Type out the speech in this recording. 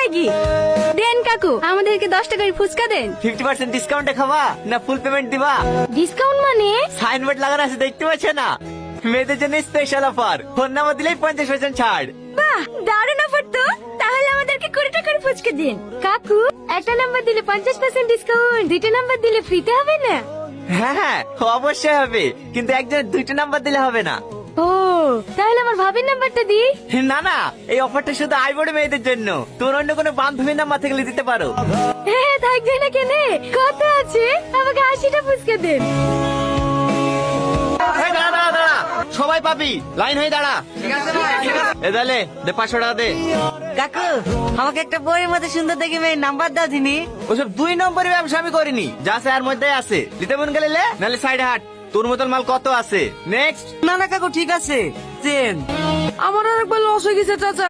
নাকি? দেন কাকু, আমাদেরকে 10 টাকার ফুচকা দেন। 50% ডিসকাউন্টে খাবা না ফুল পেমেন্ট দিবা? ডিসকাউন্ট মানে? সাইনবোর্ড লাগানো আছে দেখতে পাচ্ছ না? মেয়েদের জন্য স্পেশাল অফার, ফোন নাম্বার দিলেই 50% ছাড়। বাহ, দারুণ অফার তো। তাহলে আমাদেরকে 20 টাকার ফুচকা দিন। কাকু, একটা নাম্বার দিলে 50% ডিসকাউন্ট, দুইটা নাম্বার দিলে ফ্রিতে হবে না? হ্যাঁ হ্যাঁ অবশ্যই হবে, কিন্তু একজনের 2টা নাম্বার দিলে হবে না। ও, তাহলে আমার ভাবির নাম্বারটা দি। না না, এই অফারটা শুধু আইবড় মেয়েদের জন্য। তোর অন্য কোনো বান্ধবীর নাম্বার থেকে দিতে পারো। হ্যাঁ, থাকবে না কেনে? কত আছে? আমাকে 80টা ফুচকা দেন। এই দাঁড়া দাঁড়া দাঁড়া, সবাই পাবি, লাইন হয়ে দাঁড়া। ঠিক আছে ভাই, ঠিক আছে। এ দালে দে 500 টাকা দে। কাকু, আমাকে একটা বইয়ের মধ্যে সুন্দর দেখে মেয়ে নাম্বার দাও দিনি। ওসব 2 নম্বরের ব্যবসা আমি করিনি, যা আছে আর মধ্যে আছে। নিতে মন গেলে লে, নালে সাইডে হাট। তোর মতন মাল কত আছে? নেক্সট। না না কাকু, ঠিক আছে দেন। আমার আর একবার লস হয়ে গেছে চাচা।